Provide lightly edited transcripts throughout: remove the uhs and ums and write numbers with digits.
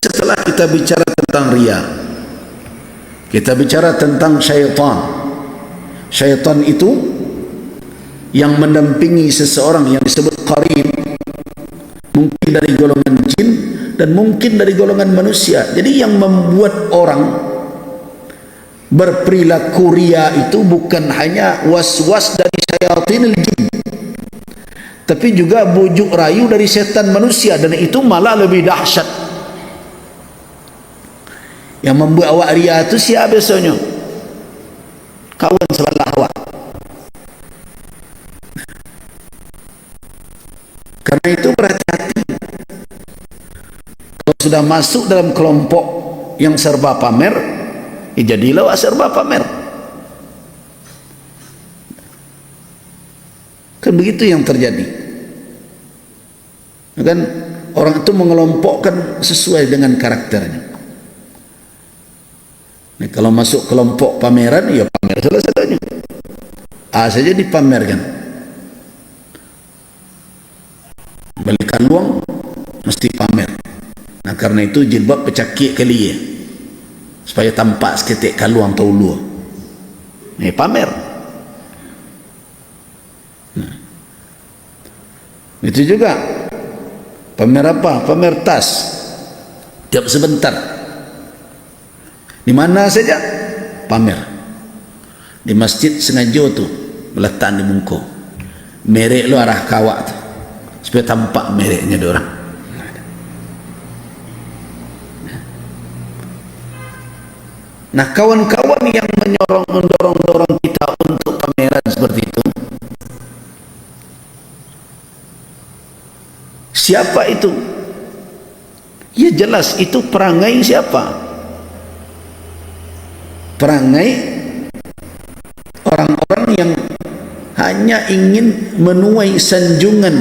setelah kita bicara tentang riya, kita bicara tentang syaitan. Syaitan itu yang mendampingi seseorang yang disebut qarin, mungkin dari golongan jin dan mungkin dari golongan manusia. Jadi yang membuat orang berperilaku riya itu bukan hanya was-was dari syayatinil jin, tapi juga bujuk rayu dari setan manusia, dan itu malah lebih dahsyat. Yang membuat awak riya itu siapa biasanya? Kawan sebelah awak. Karena itu berhati-hati. Kalau sudah masuk dalam kelompok yang serba pamer, jadilah awak serba pamer. Kan begitu yang terjadi. Kan orang itu mengelompokkan sesuai dengan karakternya. Nah, kalau masuk kelompok pameran, ya pamer salah satunya. A saja dipamerkan. Belikan luang mesti pamer. Nah, karena itu jilbab pecakik kali ya, supaya tampak seketik kaluang atau luar. Ini pamer. Nah, itu juga pamer apa? Pamer tas. Tiap sebentar, di mana saja pamer. Di masjid sengaja tu meletak di muka merek lu arah kawak tu, supaya tampak mereknya diorang. Nah, kawan-kawan yang mendorong kita untuk pameran seperti itu, siapa itu? Ya jelas itu perangai siapa? Perangai orang-orang yang hanya ingin menuai sanjungan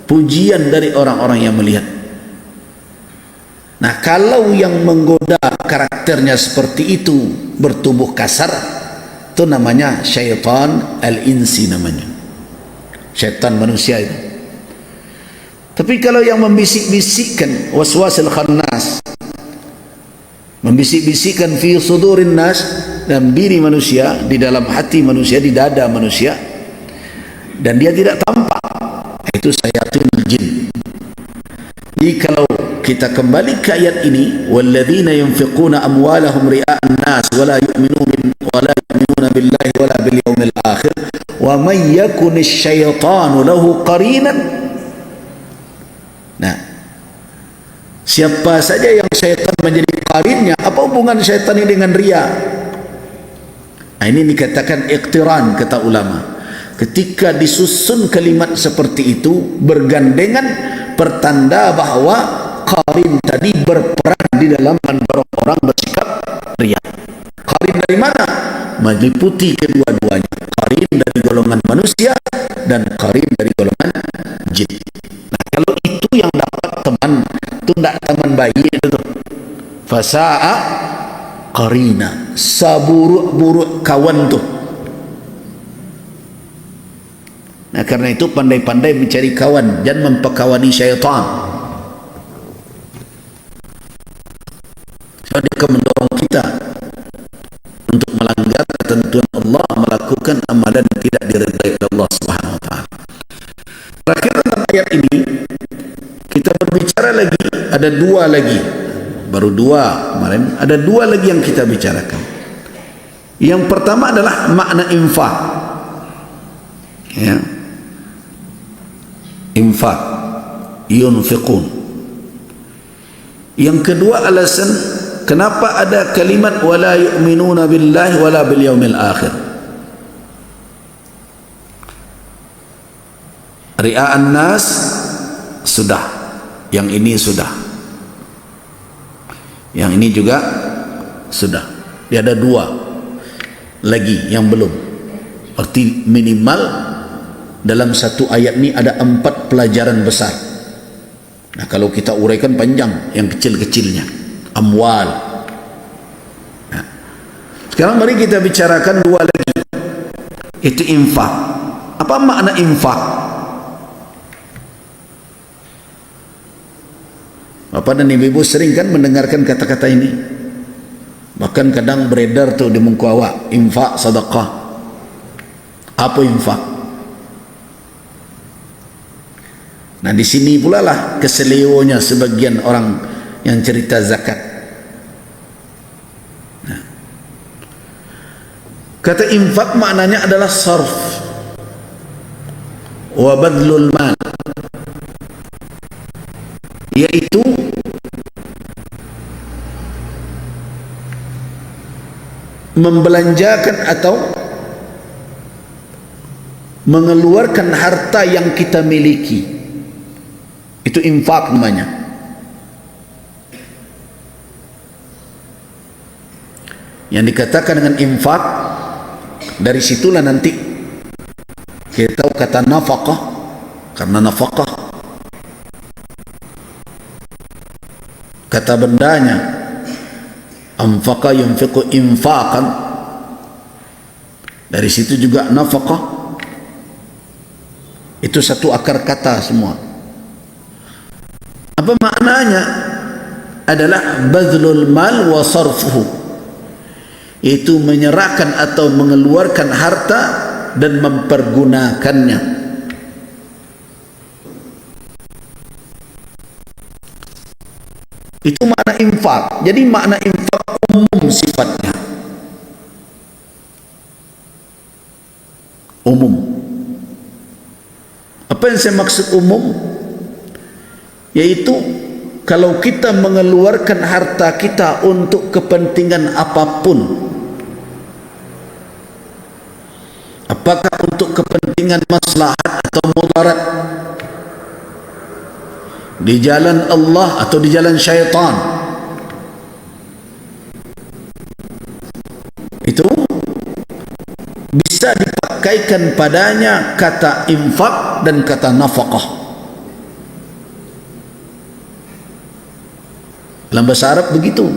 pujian dari orang-orang yang melihat. Nah, kalau yang menggoda karakternya seperti itu bertubuh kasar, itu namanya syaitan al-insi namanya. Syaitan manusia itu. Tapi kalau yang membisik-bisikkan, waswasil khannas, membisik-bisikkan fi sudurin nas, dalam diri manusia, di dalam hati manusia, di dada manusia, dan dia tidak tampak, itu syayatinul jin. Jadi kalau kita kembali ke ayat ini, walladzina yunfiquna amwalahum ria'an nas wala yu'minuna billahi wala bil yaumil akhir wa may yakunish syaitanu lahu qarinan. Nah, siapa saja yang syaitan menjadi qarinnya, apa hubungan syaitan ini dengan riya? Nah, ini dikatakan iqtiran, kata ulama. Ketika disusun kalimat seperti itu bergandengan, pertanda bahwa qarin tadi berperan di dalam mendorong orang bersikap riya. Qarin dari mana? Meliputi kedua-duanya. Qarin dari golongan manusia dan qarin dari golongan jin. Nah, kalau itu yang dapat teman, itu tidak teman bayi itu. Fasa'a qarina, saburuk-buruk kawan tuh. Nah, karena itu pandai-pandai mencari kawan, jangan mempekawani syaitan. Sebab dia akan mendorong kita untuk melanggar ketentuan Allah, melakukan amalan yang tidak diridai oleh Allah Subhanahu wa taala. Terakhir dalam ayat ini kita berbicara lagi, ada dua lagi, baru dua kemarin, ada dua lagi yang kita bicarakan. Yang pertama adalah makna infak, ya, infak, yunfiqun. Yang kedua alasan kenapa ada kalimat wala yu'minuna billahi wala bil yaumil akhir. Ria'an nas sudah, yang ini sudah, yang ini juga sudah. Dia ada dua lagi yang belum. Berarti minimal dalam satu ayat ini ada 4 pelajaran besar. Nah, kalau kita uraikan panjang yang kecil-kecilnya, amwal. Nah, sekarang mari kita bicarakan dua lagi, itu infak. Apa makna infak? Bapak dan ibu sering kan mendengarkan kata-kata ini. Bahkan kadang beredar tuh di muka awak, infak, sedekah. Apa infak? Nah di sini pula lah keselewonya sebagian orang yang cerita zakat. Nah, kata infak maknanya adalah sarf wa badlul mal, yaitu membelanjakan atau mengeluarkan harta yang kita miliki. Itu infak namanya. Yang dikatakan dengan infak, dari situlah nanti kita tahu kata nafkah, karena nafkah kata bendanya anfaqa yunfiqu infaqan, dari situ juga nafkah itu satu akar kata semua. Apa maknanya? Adalah badlul mal wa sarfuhu, itu menyerahkan atau mengeluarkan harta dan mempergunakannya. Itu makna infak. Jadi makna infak umum sifatnya, umum. Apa yang saya maksud umum? Yaitu kalau kita mengeluarkan harta kita untuk kepentingan apapun, apakah untuk kepentingan maslahat atau mudarat, di jalan Allah atau di jalan syaitan, itu bisa dipakaikan padanya kata infak dan kata nafkah. Dalam bahasa Arab begitu.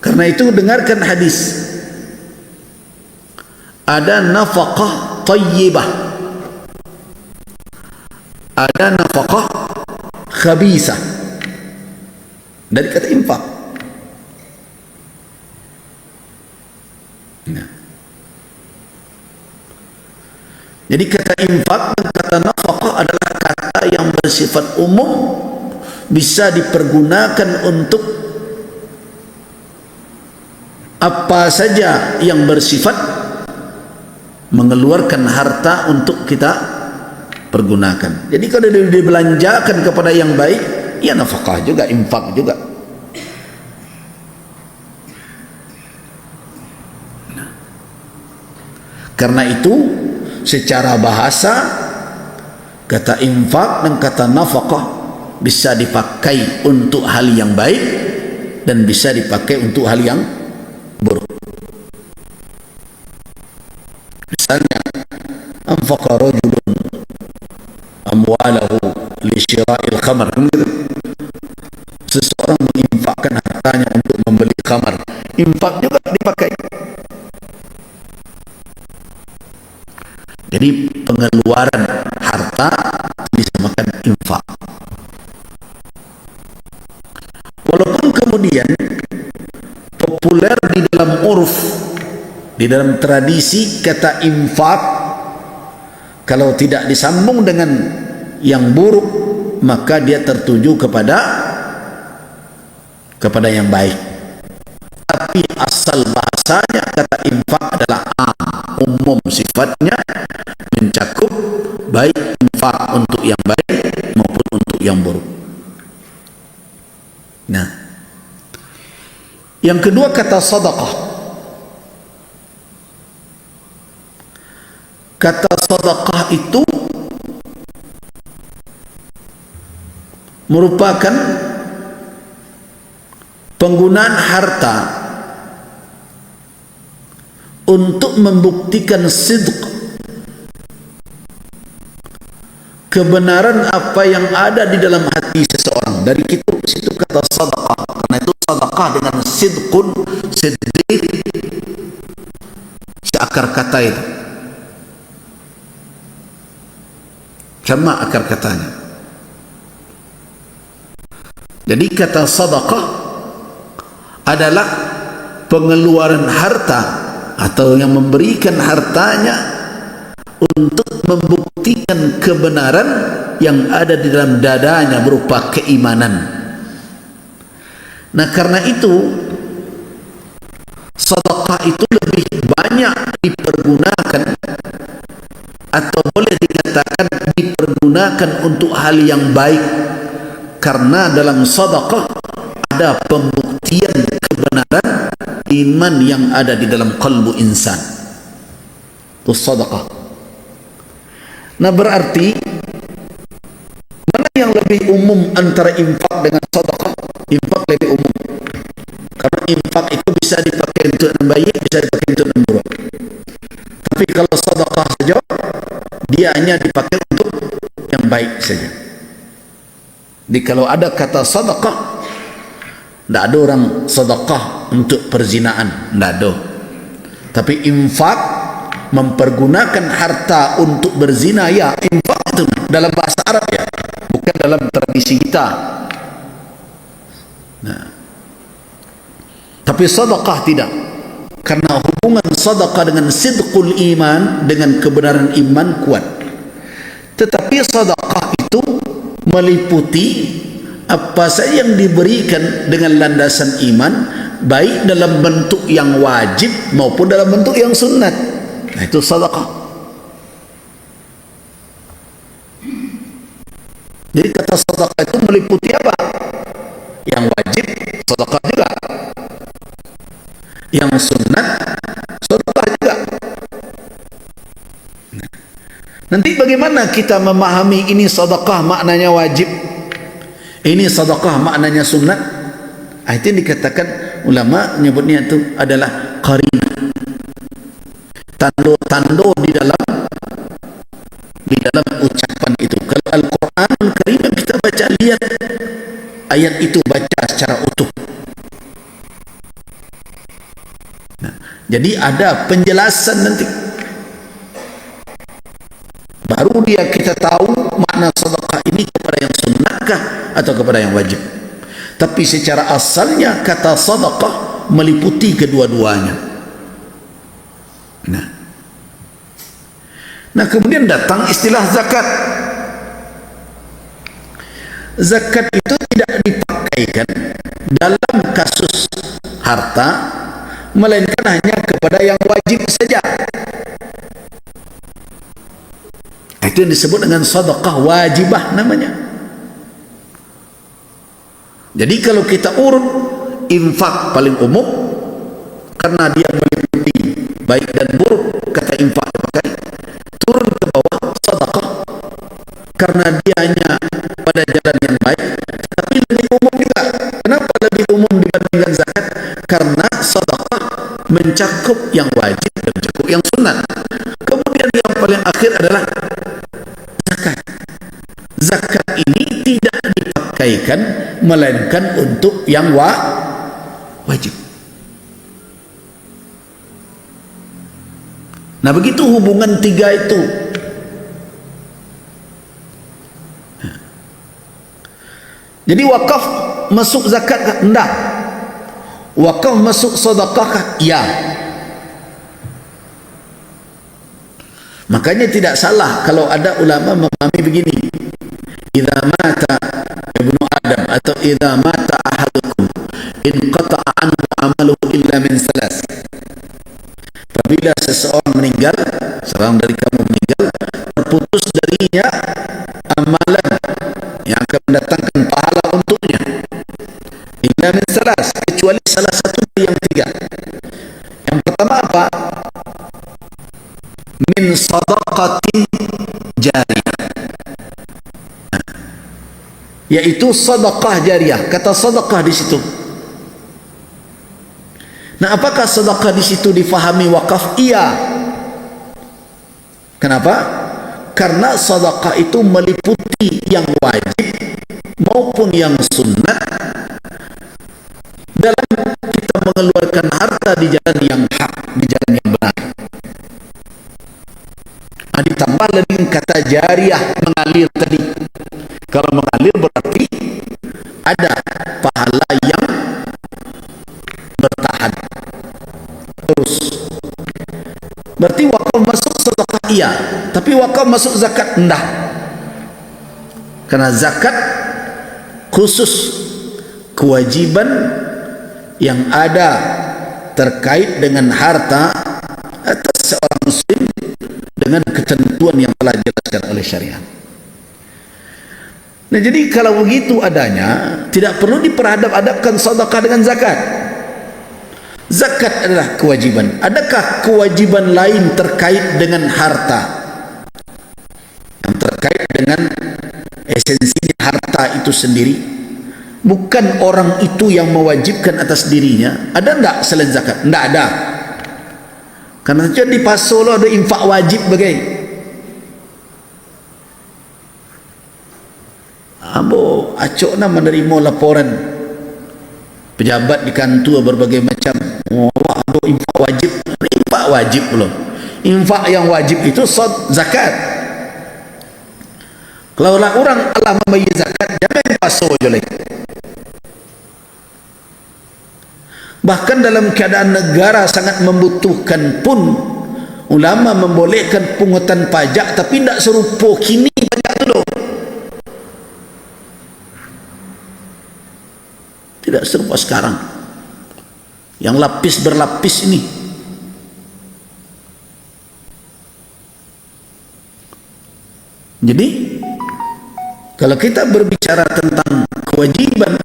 Karena itu dengarkan hadis. Ada nafkah tayyibah, ada nafkah khabisah, dari kata infak. Nah. Jadi kata infak dan kata nafkah adalah kata yang bersifat umum, bisa dipergunakan untuk apa saja yang bersifat mengeluarkan harta untuk kita pergunakan. Jadi kalau dibelanjakan kepada yang baik, ya nafkah juga, infak juga. Karena itu secara bahasa kata infak dan kata nafkah bisa dipakai untuk hal yang baik dan bisa dipakai untuk hal yang buruk. Misalnya, anfaqa rajulun amwalahu li syira'il khamar, seseorang menginfakkan hartanya untuk membeli khamar, infak juga dipakai. Jadi pengeluaran harta disamakan infak. Walaupun kemudian populer di dalam uruf, di dalam tradisi, kata infak kalau tidak disambung dengan yang buruk maka dia tertuju kepada yang baik. Tapi asal bahasanya kata infak adalah umum sifatnya, mencakup baik infak untuk yang baik maupun untuk yang buruk. Nah, yang kedua kata sedekah. Kata sedekah itu merupakan penggunaan harta untuk membuktikan sidq, kebenaran apa yang ada di dalam hati seseorang. Dari situ kata sedekah. Karena itu sedekah dengan sidqun, siddiq, seakar kata itu. Sama akar katanya. Jadi kata sedekah adalah pengeluaran harta atau yang memberikan hartanya untuk membuktikan kebenaran yang ada di dalam dadanya berupa keimanan. Nah, karena itu sedekah itu lebih banyak dipergunakan atau boleh dikatakan dipergunakan untuk hal yang baik, karena dalam sedekah ada pembuktian kebenaran iman yang ada di dalam kalbu insan. Itu sedekah. Nah, berarti mana yang lebih umum antara infak dengan sedekah? Infak lebih umum, karena infak itu bisa dipakai untuk yang baik, bisa dipakai untuk yang buruk. Tapi kalau sedekah saja, dia hanya dipakai untuk yang baik saja. Jadi kalau ada kata sedekah, tidak ada orang sedekah untuk perzinaan, tidak ada. Tapi infak, mempergunakan harta untuk berzina, ya infak itu dalam bahasa Arab, ya, bukan dalam tradisi kita. Nah, tapi sedekah tidak, karena hubungan sedekah dengan sidqul iman, dengan kebenaran iman kuat. Tetapi sedekah itu meliputi apa saja yang diberikan dengan landasan iman, baik dalam bentuk yang wajib maupun dalam bentuk yang sunat. Nah, itu sedekah. Jadi kata sedekah itu meliputi apa? Yang wajib sedekah juga, yang sunat sedekah juga. Nanti bagaimana kita memahami ini sedekah maknanya wajib, ini sedekah maknanya sunat? Itu yang dikatakan ulama menyebutnya itu adalah qarinah, tanda-tanda di dalam ucapan itu. Kalau Al-Quran Al-Karim kita baca, lihat ayat itu, baca secara utuh. Nah, jadi ada penjelasan nanti, baru dia kita tahu makna sedekah ini kepada yang sunnatkah atau kepada yang wajib. Tapi secara asalnya kata sedekah meliputi kedua-duanya. Nah, kemudian datang istilah zakat. Zakat itu tidak dipakaikan dalam kasus harta, melainkan hanya kepada yang wajib saja. Itu yang disebut dengan sedekah wajibah namanya. Jadi kalau kita urut infak paling umum, karena dia meliputi baik dan buruk, kata infak dipakai. Turun ke bawah sedekah, karena dia hanya pada jalan yang baik, tapi lebih umum juga. Kenapa lebih umum dibandingkan zakat? Karena sedekah mencakup yang wajib dan mencakup yang sunat. Kemudian yang paling akhir adalah zakat. Zakat ini tidak dipakaikan melainkan untuk yang wajib. Nah, begitu hubungan tiga itu. Jadi wakaf masuk zakat kah? Tidak. Wakaf masuk sedekah kah? Ya. Makanya tidak salah kalau ada ulama memahami begini: idza mata ibnu Adam atau idza mata ahadukum inqata'a anhu amaluhu illa min salas. Apabila seseorang meninggal, seorang dari kamu meninggal, terputus darinya amalan yang akan mendatangkan pahala untuknya, illa min salas, kecuali salah satu dari yang tiga. Yang pertama apa? Min sadaqatin jariyah, yaitu sedekah jariah. Kata sedekah di situ. Nah, apakah sedekah di situ difahami wakaf? Iya. Kenapa? Karena sedekah itu meliputi yang wajib maupun yang sunnat dalam kita mengeluarkan harta di jalan yang hak, di jalan yang benar. Ditambah lagi dengan kata jariah, mengalir tadi. Kalau mengalir berarti ada pahala yang bertahan terus. Berarti wakaf masuk sedekah iya, tapi wakaf masuk zakat enggak. Karena zakat khusus kewajiban yang ada terkait dengan harta atas seorang muslim dengan ketentuan yang telah dijelaskan oleh syariat. Nah, jadi kalau begitu adanya, tidak perlu diperhadap-hadapkan sedekah dengan zakat. Zakat adalah kewajiban. Adakah kewajiban lain terkait dengan harta? Yang terkait dengan esensi harta itu sendiri? Bukan orang itu yang mewajibkan atas dirinya. Ada enggak selain zakat? Enggak ada. Karena jadi pasal ada infak wajib bagai. Abo acok nak menerima laporan pejabat di kantor berbagai macam. Oh, ada infak wajib. Infak wajib belum. Infak yang wajib itu zakat. Kalau orang Allah memberi zakat, jangan pasal je lagi. Bahkan dalam keadaan negara sangat membutuhkan pun, ulama membolehkan pungutan pajak, tapi tidak serupa kini pajak itu loh. Tidak serupa sekarang yang lapis berlapis ini. Jadi kalau kita berbicara tentang kewajiban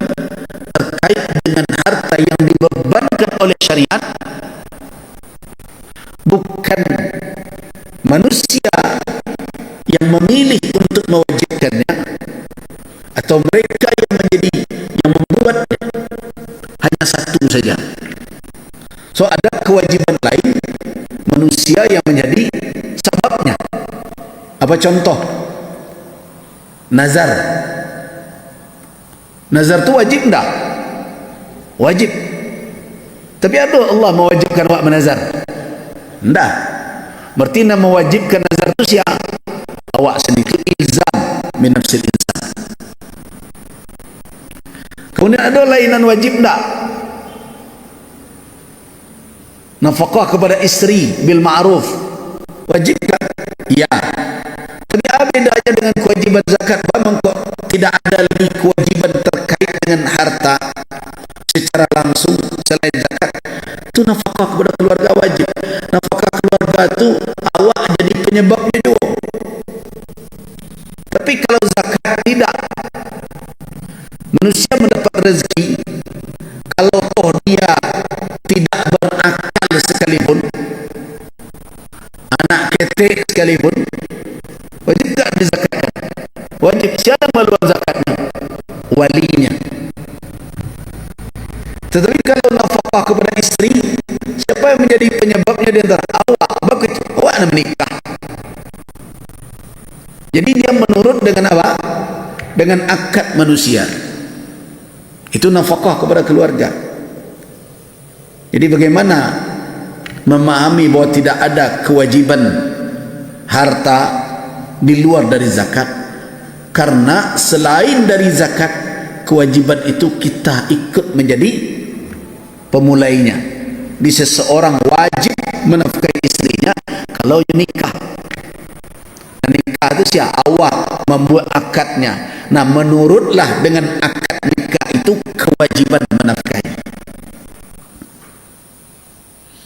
terkait dengan harta yang dibebankan oleh syariat, bukan manusia yang memilih untuk mewajibkannya, atau mereka yang membuatnya, hanya satu saja. So ada kewajiban lain manusia yang menjadi sebabnya. Apa contoh? Nazar. Nazar itu wajib enggak? Wajib. Tapi ada Allah mewajibkan awak menazar? Enggak. Berarti nak mewajibkan nazar itu siapa? Awak sendiri. Ilzam min nafsil insan. Kemudian ada lainan wajib enggak? Nafkah kepada isteri bil ma'ruf. Wajib tak? Ya. Tapi apa bedanya dengan kewajiban zakat? Memang tidak ada lagi kewajiban terkait dengan harta secara langsung selain zakat. Itu nafkah kepada keluarga wajib. Nafkah keluarga itu awak jadi penyebabnya juga. Tapi kalau zakat tidak, manusia mendapat rezeki kalau toh dia tidak berakal sekalipun, anak ketek sekalipun, wajib tak dizakatkan? Wajib. Siapa meluar zakatnya? Walinya. Tetapi kalau nafkah kepada isteri, siapa yang menjadi penyebabnya di antara awak? Awak nak menikah. Jadi dia menurut dengan apa? Dengan akad manusia. Itu nafkah kepada keluarga. Jadi bagaimana memahami bahwa tidak ada kewajiban harta di luar dari zakat? Karena selain dari zakat, kewajiban itu kita ikut menjadi pemulainya. Di seseorang wajib menafkahi istrinya kalau nikah. Dan nikah itu siapa? Awak membuat akadnya. Nah, menurutlah dengan akad nikah itu kewajiban menafkahi.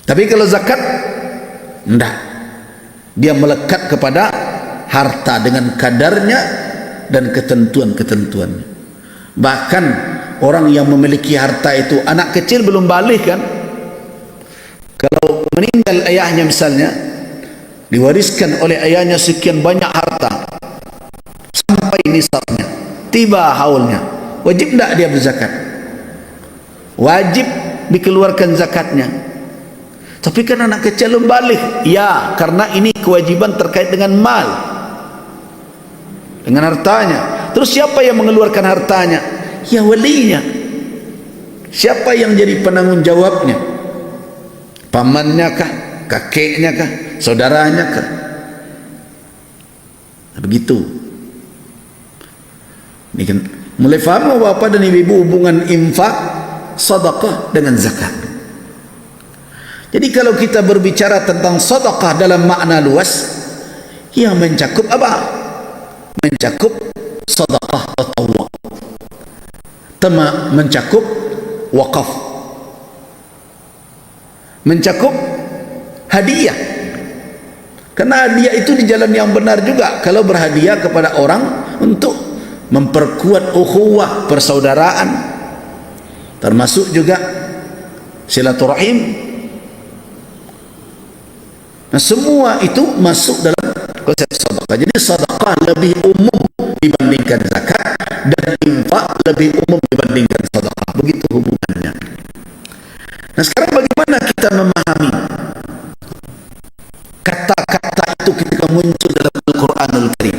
Tapi kalau zakat, enggak. Dia melekat kepada harta dengan kadarnya dan ketentuan-ketentuannya. Bahkan orang yang memiliki harta itu, anak kecil belum balik kan, kalau meninggal ayahnya misalnya, diwariskan oleh ayahnya sekian banyak harta sampai nisabnya, tiba haulnya, wajib enggak dia berzakat? Wajib dikeluarkan zakatnya. Tapi kan anak kecil belum balik. Ya, karena ini kewajiban terkait dengan mal, dengan hartanya. Terus siapa yang mengeluarkan hartanya? Ya walinya. Siapa yang jadi penanggung jawabnya? Pamannya kah? Kakeknya kah? Saudaranya kah? Begitu. Ini kan mulai faham Bapak dan Ibu hubungan infak, sedekah dengan zakat. Jadi kalau kita berbicara tentang sedekah dalam makna luas, yang mencakup apa? Mencakup sedekah tatawwu, mencakup wakaf, mencakup hadiah. Karena hadiah itu di jalan yang benar juga. Kalau berhadiah kepada orang untuk memperkuat ukhuwah, persaudaraan, termasuk juga silaturahim. Nah, semua itu masuk dalam konsep sedekah. Jadi sedekah lebih umum dibandingkan zakat, dan infak lebih umum dibandingkan sedekah. Begitu hubungannya. Nah, sekarang bagaimana kita memahami kata-kata itu ketika muncul dalam Al-Quranul Karim?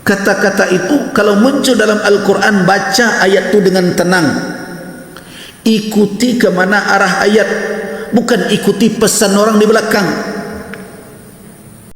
Kata-kata itu kalau muncul dalam Al-Quran, baca ayat itu dengan tenang, ikuti kemana arah ayat, bukan ikuti pesan orang di belakang.